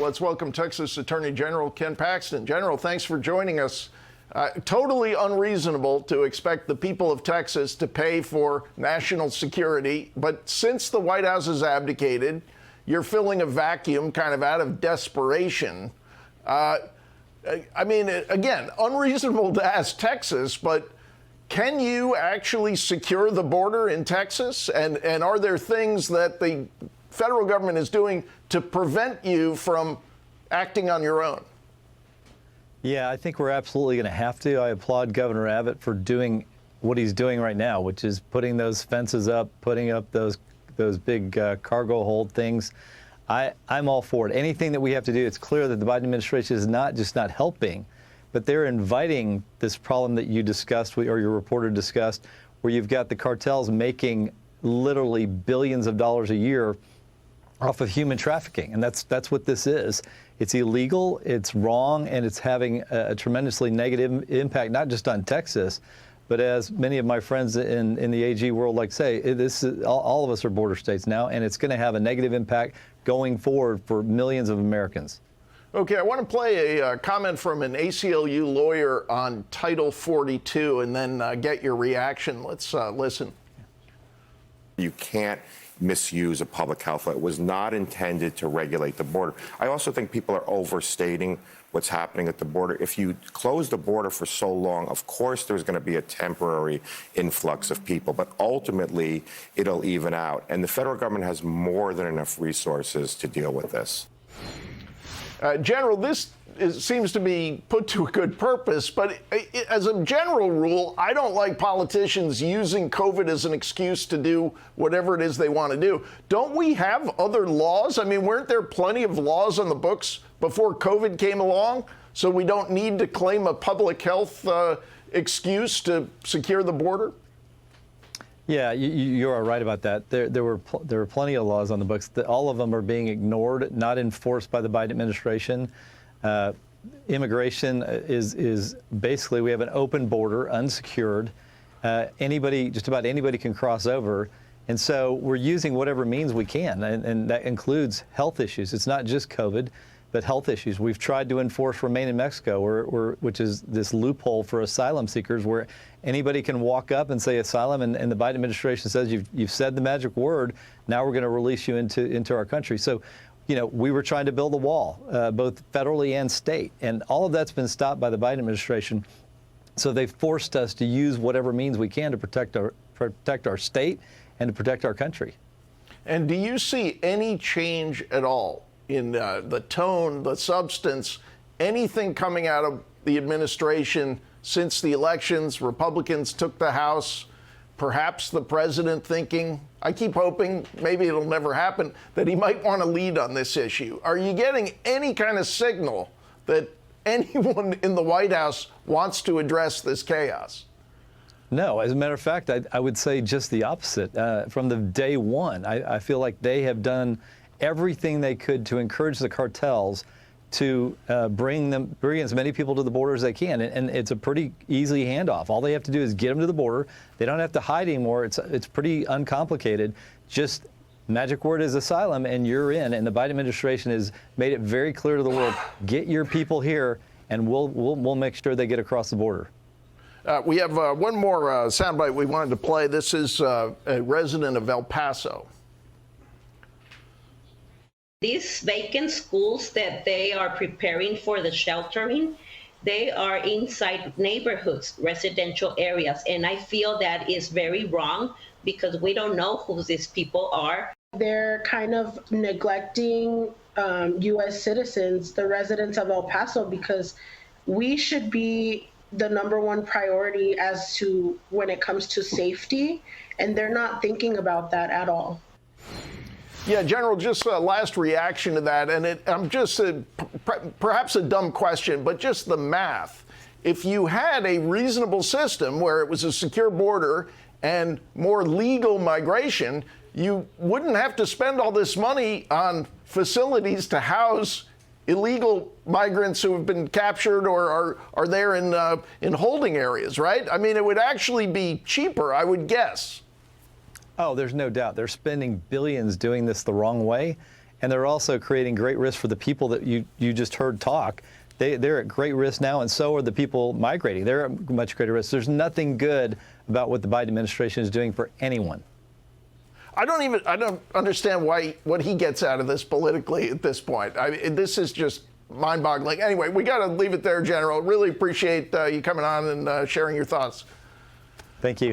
Let's welcome Texas Attorney General Ken Paxton. General, thanks for joining us. Totally unreasonable to expect the people of Texas to pay for national security, but since the White House has abdicated, you're filling a vacuum kind of out of desperation. I mean, again, unreasonable to ask Texas, but can you actually secure the border in Texas? And are there things that the federal government is doing to prevent you from acting on your own? Yeah, I think we're absolutely going to have to. I applaud Governor Abbott for doing what he's doing right now, which is putting those fences up, putting up those big cargo hold things. I'm all for it. Anything that we have to do, it's clear that the Biden administration is not just not helping, but they're inviting this problem that you discussed, or your reporter discussed, where you've got the cartels making literally billions of dollars a year off of human trafficking. And that's what this is. It's illegal, it's wrong, and it's having a tremendously negative impact, not just on Texas, but as many of my friends in the AG world like to say, this is, all of us are border states now, and it's going to have a negative impact going forward for millions of Americans. Okay, I want to play a comment from an ACLU lawyer on Title 42 and then get your reaction. Let's listen. You can't misuse a public health law. It was not intended to regulate the border. I also think people are overstating what's happening at the border. If you close the border for so long, of course there's going to be a temporary influx of people, but ultimately it'll even out. And the federal government has more than enough resources to deal with this. General, this seems to be put to a good purpose, but as a general rule, I don't like politicians using COVID as an excuse to do whatever it is they want to do. Don't we have other laws? I mean, weren't there plenty of laws on the books before COVID came along? So we don't need to claim a public health excuse to secure the border? Yeah, you are right about that. There were plenty of laws on the books. All of them are being ignored, not enforced by the Biden administration. Immigration is basically, we have an open border, unsecured. Just about anybody can cross over. And so we're using whatever means we can, and that includes health issues. It's not just COVID, but health issues. We've tried to enforce Remain in Mexico, which is this loophole for asylum seekers where anybody can walk up and say asylum, and the Biden administration says, you've said the magic word, now we're going to release you into our country. So, you know, we were trying to build a wall, both federally and state, and all of that's been stopped by the Biden administration. So they've forced us to use whatever means we can to protect our state and to protect our country. And do you see any change at all in the tone, the substance, anything coming out of the administration since the elections? Republicans took the House. Perhaps the president thinking, I keep hoping, maybe it'll never happen, that he might want to lead on this issue. Are you getting any kind of signal that anyone in the White House wants to address this chaos? No, as a matter of fact, I would say just the opposite. From the day one, I feel like they have done everything they could to encourage the cartels to bring as many people to the border as they can, and it's a pretty easy handoff. All they have to do is get them to the border. They don't have to hide anymore. It's pretty uncomplicated. Just magic word is asylum, and you're in. And the Biden administration has made it very clear to the world: get your people here, and we'll make sure they get across the border. We have one more soundbite we wanted to play. This is a resident of El Paso. These vacant schools that they are preparing for the sheltering, they are inside neighborhoods, residential areas. And I feel that is very wrong because we don't know who these people are. They're kind of neglecting U.S. citizens, the residents of El Paso, because we should be the #1 priority as to when it comes to safety. And they're not thinking about that at all. Yeah, General, just last reaction to that, and I'm just perhaps a dumb question, but just the math. If you had a reasonable system where it was a secure border and more legal migration, you wouldn't have to spend all this money on facilities to house illegal migrants who have been captured or are there in holding areas, right? I mean, it would actually be cheaper, I would guess. Oh, there's no doubt. They're spending billions doing this the wrong way. and they're also creating great risk for the people that you just heard talk. They're at great risk now, and so are the people migrating. They're at much greater risk. There's nothing good about what the Biden administration is doing for anyone. I don't understand what he gets out of this politically at this point. This is just mind-boggling. Anyway, we got to leave it there, General. Really appreciate you coming on and sharing your thoughts. Thank you.